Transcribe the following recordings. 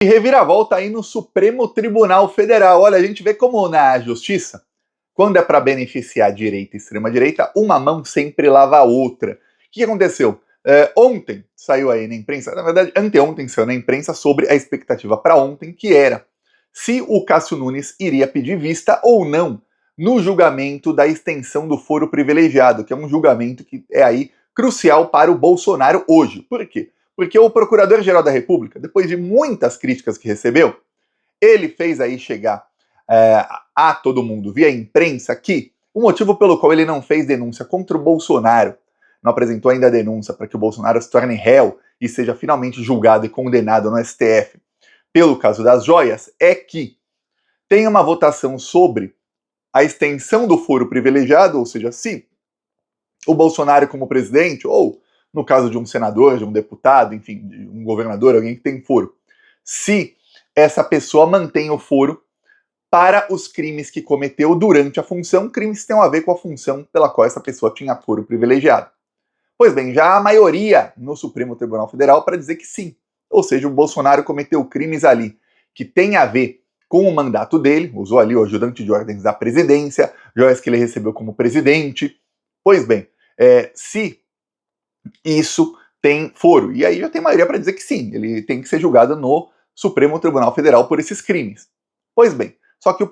E reviravolta aí no Supremo Tribunal Federal. Olha, a gente vê como na justiça, quando é para beneficiar a direita e extrema-direita, uma mão sempre lava a outra. O que aconteceu? Ontem saiu aí na imprensa, na verdade, anteontem saiu na imprensa sobre a expectativa para ontem, que era se o Cássio Nunes iria pedir vista ou não no julgamento da extensão do foro privilegiado, que é um julgamento que é aí crucial para o Bolsonaro hoje. Por quê? Porque o Procurador-Geral da República, depois de muitas críticas que recebeu, ele fez aí chegar a todo mundo via imprensa que o motivo pelo qual ele não fez denúncia contra o Bolsonaro, não apresentou ainda a denúncia para que o Bolsonaro se torne réu e seja finalmente julgado e condenado no STF pelo caso das joias, é que tem uma votação sobre a extensão do foro privilegiado, ou seja, se o Bolsonaro como presidente, ou no caso de um senador, de um deputado, enfim, de um governador, alguém que tem foro, se essa pessoa mantém o foro para os crimes que cometeu durante a função, crimes que tenham a ver com a função pela qual essa pessoa tinha foro privilegiado. Pois bem, já há a maioria no Supremo Tribunal Federal para dizer que sim. Ou seja, o Bolsonaro cometeu crimes ali que tem a ver com o mandato dele, usou ali o ajudante de ordens da presidência, joias que ele recebeu como presidente. Pois bem, se isso tem foro, e aí já tem maioria para dizer que sim, ele tem que ser julgado no Supremo Tribunal Federal por esses crimes. Pois bem, só que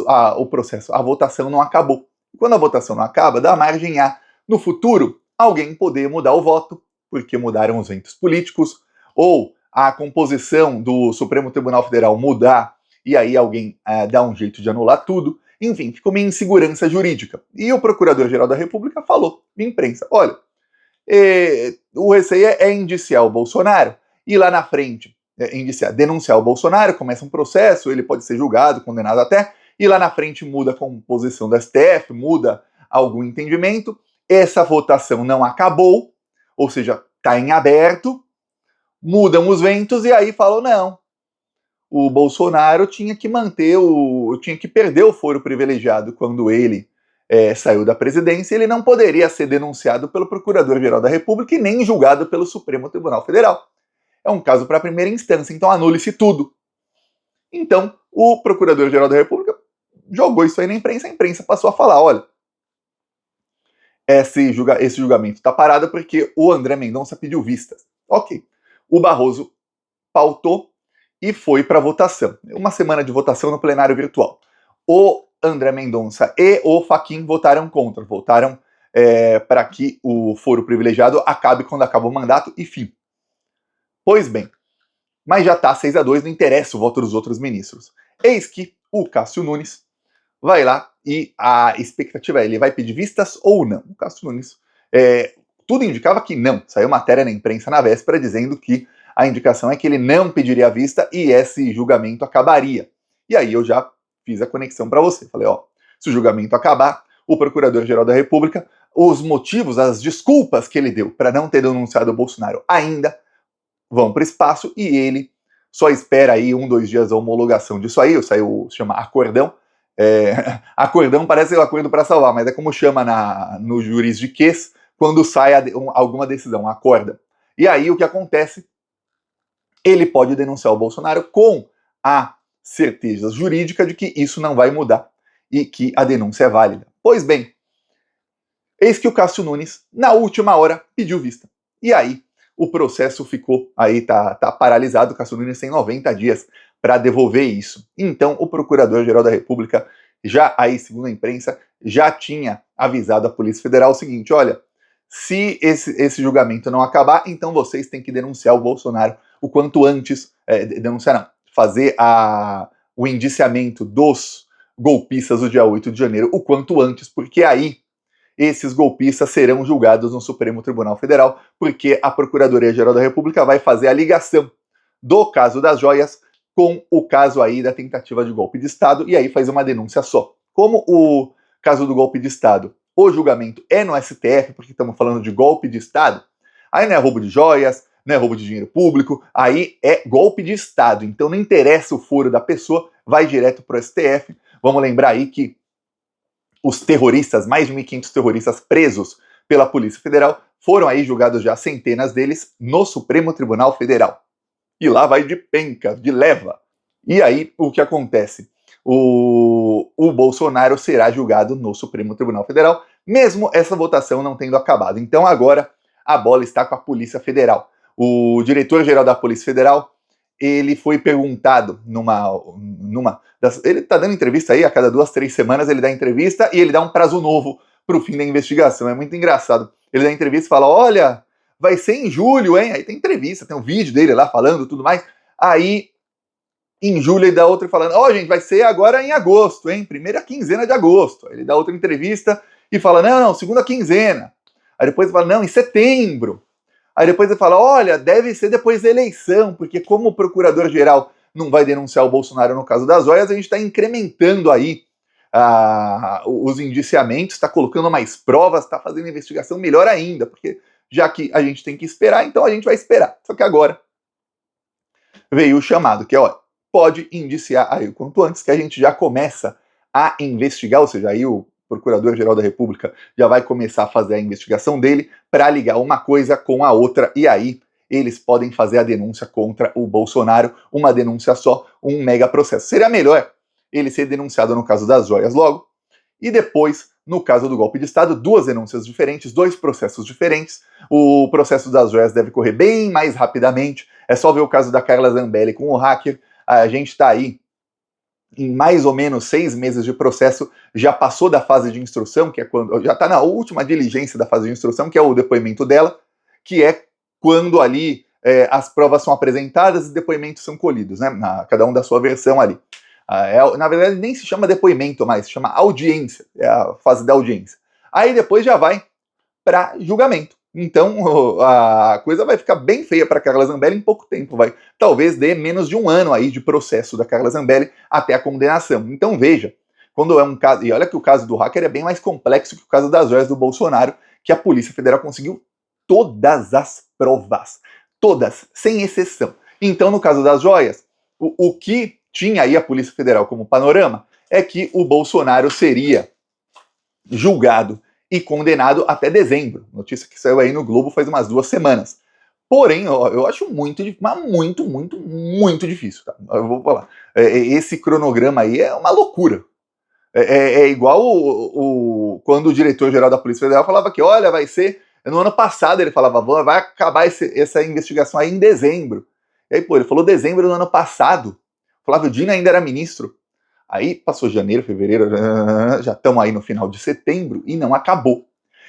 a votação não acabou. E quando a votação não acaba, dá margem a, no futuro, alguém poder mudar o voto, porque mudaram os ventos políticos, ou a composição do Supremo Tribunal Federal mudar, e aí alguém dá um jeito de anular tudo. Enfim, ficou uma insegurança jurídica. E o Procurador-Geral da República falou, na imprensa, olha, o receio é indiciar o Bolsonaro, e lá na frente, denunciar o Bolsonaro, começa um processo, ele pode ser julgado, condenado até, e lá na frente muda a composição do STF, muda algum entendimento, essa votação não acabou, ou seja, está em aberto, mudam os ventos e aí falam, não, o Bolsonaro tinha que tinha que perder o foro privilegiado quando ele saiu da presidência, ele não poderia ser denunciado pelo Procurador-Geral da República e nem julgado pelo Supremo Tribunal Federal. É um caso para a primeira instância, então anule-se tudo. Então, o Procurador-Geral da República jogou isso aí na imprensa, a imprensa passou a falar, olha, esse julgamento está parado porque o André Mendonça pediu vistas. Ok. O Barroso pautou e foi para votação. Uma semana de votação no plenário virtual. O André Mendonça e o Fachin votaram contra, votaram para que o foro privilegiado acabe quando acaba o mandato e fim. Pois bem, mas já está 6-2, não interessa o voto dos outros ministros. Eis que o Cássio Nunes vai lá e a expectativa é, ele vai pedir vistas ou não? O Cássio Nunes, tudo indicava que não. Saiu matéria na imprensa na véspera dizendo que a indicação é que ele não pediria a vista e esse julgamento acabaria. E aí eu já fiz a conexão para você. Falei, ó, se o julgamento acabar, o Procurador-Geral da República, os motivos, as desculpas que ele deu para não ter denunciado o Bolsonaro ainda vão para o espaço e ele só espera aí 1-2 dias a homologação disso aí, saiu, se chama acordão. Acordão parece o acordo para salvar, mas é como chama no juridiquês quando sai alguma decisão, acorda. E aí o que acontece? Ele pode denunciar o Bolsonaro com a certeza jurídica de que isso não vai mudar e que a denúncia é válida. Pois bem, eis que o Cássio Nunes, na última hora, pediu vista. E aí, o processo ficou aí, tá paralisado, o Cássio Nunes tem 90 dias para devolver isso. Então, o Procurador-Geral da República, já aí, segundo a imprensa, já tinha avisado a Polícia Federal o seguinte, olha, se esse julgamento não acabar, então vocês têm que denunciar o Bolsonaro o quanto antes, denunciar não, fazer o indiciamento dos golpistas do dia 8 de janeiro o quanto antes, porque aí esses golpistas serão julgados no Supremo Tribunal Federal, porque a Procuradoria-Geral da República vai fazer a ligação do caso das joias com o caso aí da tentativa de golpe de Estado, e aí faz uma denúncia só. Como o caso do golpe de Estado, o julgamento é no STF, porque estamos falando de golpe de Estado, aí não é roubo de joias, não é roubo de dinheiro público, aí é golpe de Estado. Então não interessa o foro da pessoa, vai direto para o STF. Vamos lembrar aí que os terroristas, mais de 1.500 terroristas presos pela Polícia Federal, foram aí julgados já centenas deles no Supremo Tribunal Federal. E lá vai de penca, de leva. E aí, o que acontece? O Bolsonaro será julgado no Supremo Tribunal Federal, mesmo essa votação não tendo acabado. Então agora a bola está com a Polícia Federal. O diretor-geral da Polícia Federal, ele foi perguntado ele está dando entrevista aí a cada 2, 3 semanas, ele dá entrevista e ele dá um prazo novo para o fim da investigação. É muito engraçado. Ele dá entrevista e fala, olha, vai ser em julho, hein? Aí tem entrevista, tem um vídeo dele lá falando tudo mais. Aí, em julho, ele dá outra falando, gente, vai ser agora em agosto, hein? Primeira quinzena de agosto. Aí ele dá outra entrevista e fala, não, segunda quinzena. Aí depois ele fala, não, em setembro. Aí depois ele fala, olha, deve ser depois da eleição, porque como o procurador-geral não vai denunciar o Bolsonaro no caso das joias, a gente está incrementando aí os indiciamentos, está colocando mais provas, está fazendo a investigação melhor ainda, porque já que a gente tem que esperar, então a gente vai esperar. Só que agora veio o chamado, que é, olha, pode indiciar aí o quanto antes, que a gente já começa a investigar, ou seja, aí o Procurador-Geral da República já vai começar a fazer a investigação dele para ligar uma coisa com a outra, e aí eles podem fazer a denúncia contra o Bolsonaro, uma denúncia só, um mega processo. Seria melhor ele ser denunciado no caso das joias logo, e depois, no caso do golpe de Estado, 2 denúncias diferentes, 2 processos diferentes. O processo das joias deve correr bem mais rapidamente, é só ver o caso da Carla Zambelli com o hacker. A gente está aí em mais ou menos 6 meses de processo, já passou da fase de instrução, que é quando já está na última diligência da fase de instrução, que é o depoimento dela, que é quando ali as provas são apresentadas e depoimentos são colhidos, né? Cada um da sua versão ali. Na verdade, nem se chama depoimento mais, se chama audiência, é a fase da audiência. Aí depois já vai para julgamento. Então a coisa vai ficar bem feia para Carla Zambelli em pouco tempo. Talvez dê menos de 1 ano aí de processo da Carla Zambelli até a condenação. Então veja, quando é um caso, e olha que o caso do hacker é bem mais complexo que o caso das joias do Bolsonaro, que a Polícia Federal conseguiu todas as provas, todas, sem exceção. Então no caso das joias, o que tinha aí a Polícia Federal como panorama é que o Bolsonaro seria julgado e condenado até dezembro. Notícia que saiu aí no Globo faz umas 2 semanas. Porém, eu acho muito difícil. Tá? Eu vou falar. Esse cronograma aí é uma loucura. É igual quando o diretor-geral da Polícia Federal falava que, olha, vai ser... No ano passado ele falava, vai acabar essa investigação aí em dezembro. E aí, ele falou dezembro do ano passado. Flávio Dino ainda era ministro. Aí passou janeiro, fevereiro, já estamos aí no final de setembro e não acabou.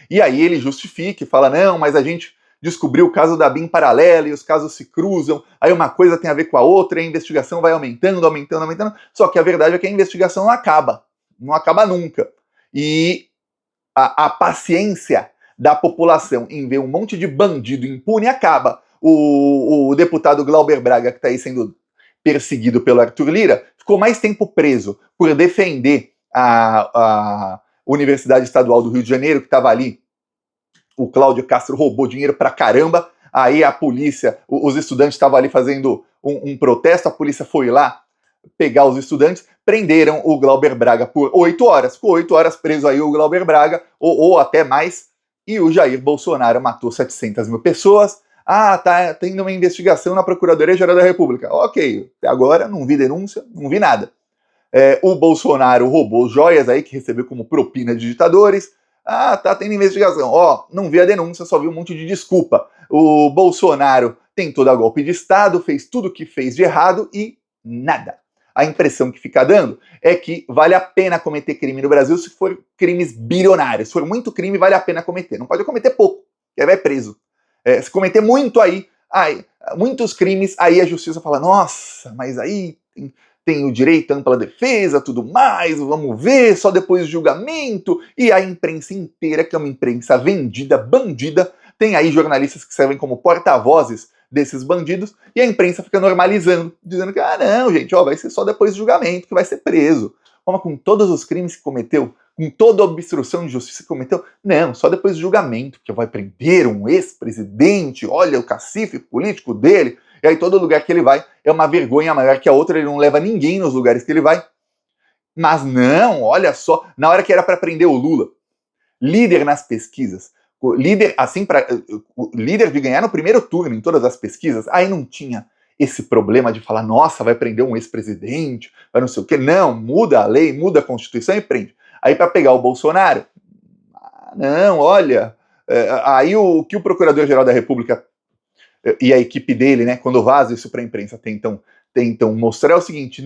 E aí ele justifica e fala, não, mas a gente descobriu o caso da BIM paralela e os casos se cruzam, aí uma coisa tem a ver com a outra e a investigação vai aumentando. Só que a verdade é que a investigação não acaba nunca. E a paciência da população em ver um monte de bandido impune acaba. O deputado Glauber Braga, que está aí sendo perseguido pelo Arthur Lira, ficou mais tempo preso por defender a Universidade Estadual do Rio de Janeiro, que estava ali. O Cláudio Castro roubou dinheiro pra caramba, aí a polícia, os estudantes estavam ali fazendo um protesto, a polícia foi lá pegar os estudantes, prenderam o Glauber Braga por 8 horas, ficou 8 horas preso aí o Glauber Braga, ou até mais, e o Jair Bolsonaro matou 700 mil pessoas. Tá tendo uma investigação na Procuradoria-Geral da República. Ok, até agora não vi denúncia, não vi nada. O Bolsonaro roubou joias aí que recebeu como propina de ditadores. Tá tendo investigação. Não vi a denúncia, só vi um monte de desculpa. O Bolsonaro tentou dar golpe de Estado, fez tudo o que fez de errado e nada. A impressão que fica dando é que vale a pena cometer crime no Brasil se for crimes bilionários. Se for muito crime, vale a pena cometer. Não pode cometer pouco, que aí vai preso. Se cometer muito muitos crimes, aí a justiça fala, nossa, mas aí tem o direito à ampla defesa, tudo mais, vamos ver, só depois do julgamento. E a imprensa inteira, que é uma imprensa vendida, bandida, tem aí jornalistas que servem como porta-vozes desses bandidos, e a imprensa fica normalizando, dizendo que, não, gente, vai ser só depois do julgamento que vai ser preso. Com todos os crimes que cometeu, com toda a obstrução de justiça que cometeu, não, só depois do julgamento, que vai prender um ex-presidente, olha o cacife político dele, e aí todo lugar que ele vai é uma vergonha maior que a outra, ele não leva ninguém nos lugares que ele vai. Mas não, olha só, na hora que era para prender o Lula, líder nas pesquisas, líder de ganhar no primeiro turno em todas as pesquisas, aí não tinha esse problema de falar, nossa, vai prender um ex-presidente, vai não sei o quê. Não, muda a lei, muda a Constituição e prende. Aí para pegar o Bolsonaro, não, olha, aí o que o Procurador-Geral da República e a equipe dele, né, quando vaza isso para a imprensa, tentam mostrar o seguinte,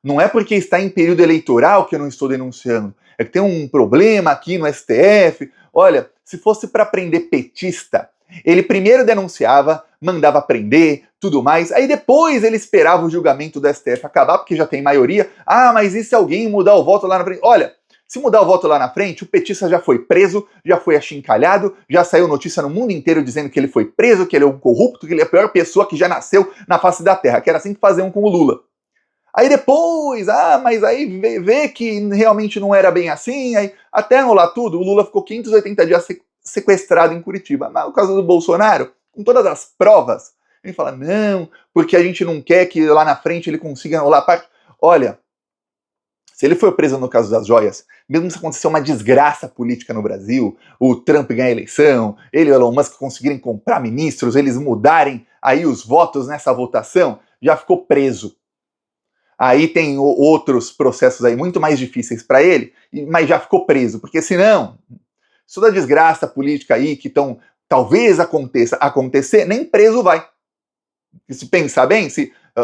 não é porque está em período eleitoral que eu não estou denunciando, é que tem um problema aqui no STF. Olha, se fosse para prender petista, ele primeiro denunciava, mandava prender, tudo mais, aí depois ele esperava o julgamento do STF acabar, porque já tem maioria. Ah, mas e se alguém mudar o voto lá na frente? Olha, se mudar o voto lá na frente, o petista já foi preso, já foi achincalhado, já saiu notícia no mundo inteiro dizendo que ele foi preso, que ele é um corrupto, que ele é a pior pessoa que já nasceu na face da terra, que era assim que faziam com o Lula. Aí depois, mas aí vê que realmente não era bem assim, aí até anular tudo, o Lula ficou 580 dias sequestrado em Curitiba. Mas no caso do Bolsonaro, com todas as provas, ele fala, não, porque a gente não quer que lá na frente ele consiga anular a parte. Olha, se ele for preso no caso das joias, mesmo se acontecer uma desgraça política no Brasil, o Trump ganhar a eleição, ele e o Elon Musk conseguirem comprar ministros, eles mudarem aí os votos nessa votação, já ficou preso. Aí tem outros processos aí muito mais difíceis para ele, mas já ficou preso, porque senão, isso da desgraça política aí que talvez acontecer, nem preso vai. Se pensar bem,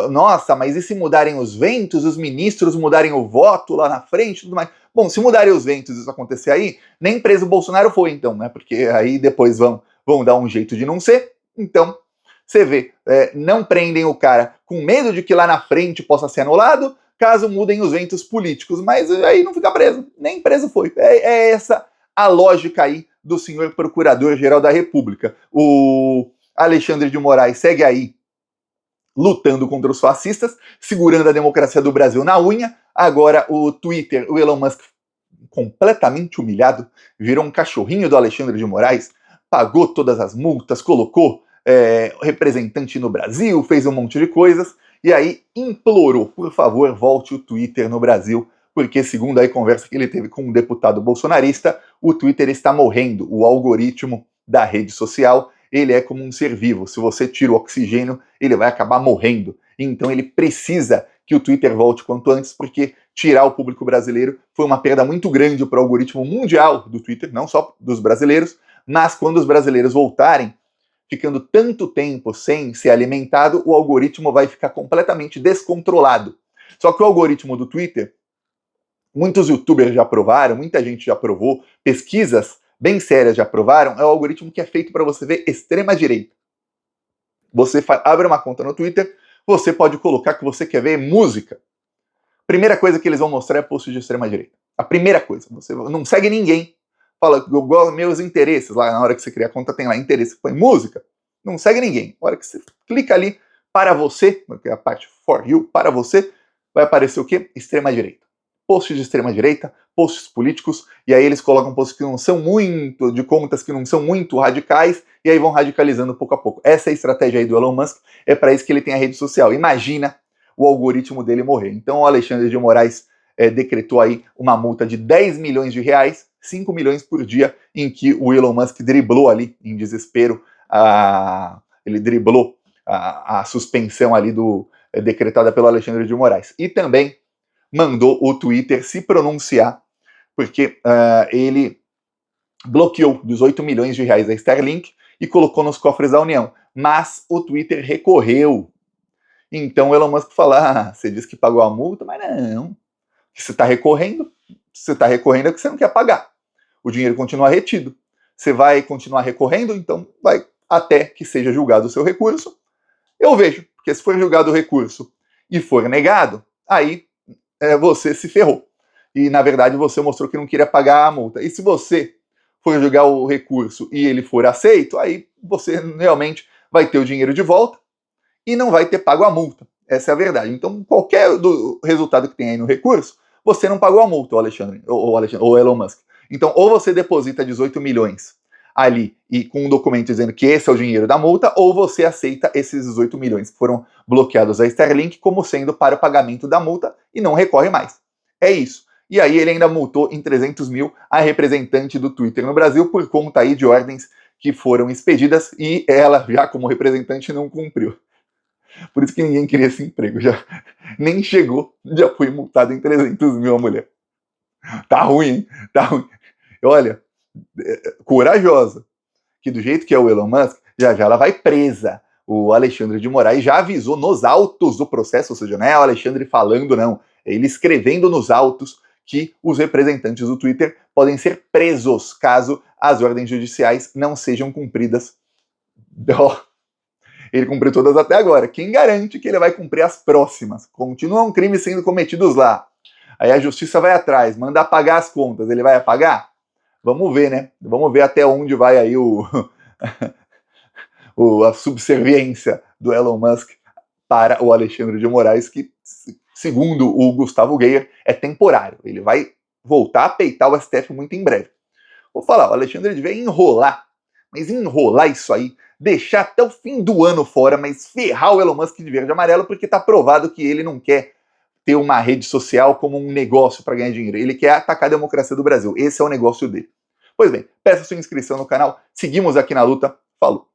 nossa, mas e se mudarem os ventos, os ministros mudarem o voto lá na frente, tudo mais. Bom, se mudarem os ventos e isso acontecer aí, nem preso o Bolsonaro foi, então, né? Porque aí depois vão dar um jeito de não ser. Então, você vê, não prendem o cara com medo de que lá na frente possa ser anulado, caso mudem os ventos políticos, mas aí não fica preso, nem preso foi. É essa a lógica aí do senhor Procurador-Geral da República. O Alexandre de Moraes segue aí lutando contra os fascistas, segurando a democracia do Brasil na unha. Agora o Twitter, o Elon Musk, completamente humilhado, virou um cachorrinho do Alexandre de Moraes, pagou todas as multas, colocou representante no Brasil, fez um monte de coisas, e aí implorou, por favor, volte o Twitter no Brasil, porque segundo a conversa que ele teve com um deputado bolsonarista, o Twitter está morrendo, o algoritmo da rede social, ele é como um ser vivo, se você tira o oxigênio, ele vai acabar morrendo. Então ele precisa que o Twitter volte quanto antes, porque tirar o público brasileiro foi uma perda muito grande para o algoritmo mundial do Twitter, não só dos brasileiros, mas quando os brasileiros voltarem, ficando tanto tempo sem ser alimentado, o algoritmo vai ficar completamente descontrolado. Só que o algoritmo do Twitter, muitos youtubers já provaram, muita gente já provou, pesquisas bem sérias já provaram, é o algoritmo que é feito para você ver extrema-direita. Você abre uma conta no Twitter, você pode colocar que você quer ver música. Primeira coisa que eles vão mostrar é post de extrema-direita. A primeira coisa, você não segue ninguém. Fala, eu gosto meus interesses, lá na hora que você cria a conta tem lá interesse, põe música, não segue ninguém. Na hora que você clica ali para você, que é a parte for you, para você, vai aparecer o quê? Extrema-direita. Posts de extrema-direita, posts políticos, e aí eles colocam posts que não são muito, de contas que não são muito radicais, e aí vão radicalizando pouco a pouco. Essa é a estratégia aí do Elon Musk, é para isso que ele tem a rede social. Imagina o algoritmo dele morrer. Então o Alexandre de Moraes decretou aí uma multa de 10 milhões de reais, 5 milhões por dia, em que o Elon Musk driblou ali, em desespero, ele driblou a suspensão ali decretada pelo Alexandre de Moraes. E também mandou o Twitter se pronunciar, porque ele bloqueou 18 milhões de reais da Starlink e colocou nos cofres da União. Mas o Twitter recorreu. Então o Elon Musk fala, você disse que pagou a multa, mas não. Você está recorrendo é porque você não quer pagar. O dinheiro continua retido. Você vai continuar recorrendo, então vai até que seja julgado o seu recurso. Eu vejo, porque se for julgado o recurso e for negado, aí você se ferrou. E, na verdade, você mostrou que não queria pagar a multa. E se você for julgar o recurso e ele for aceito, aí você realmente vai ter o dinheiro de volta e não vai ter pago a multa. Essa é a verdade. Então, qualquer resultado que tem aí no recurso, você não pagou a multa, o Elon Musk. Então, ou você deposita 18 milhões ali e com um documento dizendo que esse é o dinheiro da multa, ou você aceita esses 18 milhões que foram bloqueados a Starlink como sendo para o pagamento da multa e não recorre mais. É isso. E aí ele ainda multou em 300 mil a representante do Twitter no Brasil por conta aí de ordens que foram expedidas e ela, já como representante, não cumpriu. Por isso que ninguém queria esse emprego. Já nem chegou, já foi multado em 300 mil a mulher. Tá ruim, hein? Tá ruim. Olha, corajosa. Que do jeito que é o Elon Musk, já já ela vai presa. O Alexandre de Moraes já avisou nos autos do processo, ou seja, não é o Alexandre falando, não. É ele escrevendo nos autos que os representantes do Twitter podem ser presos caso as ordens judiciais não sejam cumpridas. Oh, ele cumpriu todas até agora. Quem garante que ele vai cumprir as próximas? Continuam crimes sendo cometidos lá. Aí a justiça vai atrás, manda apagar as contas. Ele vai apagar? Vamos ver, né? Vamos ver até onde vai aí a subserviência do Elon Musk para o Alexandre de Moraes, que, segundo o Gustavo Geyer, é temporário. Ele vai voltar a peitar o STF muito em breve. Vou falar, o Alexandre devia enrolar, mas enrolar isso aí, deixar até o fim do ano fora, mas ferrar o Elon Musk de verde e amarelo, porque tá provado que ele não quer ter uma rede social como um negócio para ganhar dinheiro. Ele quer atacar a democracia do Brasil. Esse é o negócio dele. Pois bem, peça sua inscrição no canal. Seguimos aqui na luta. Falou!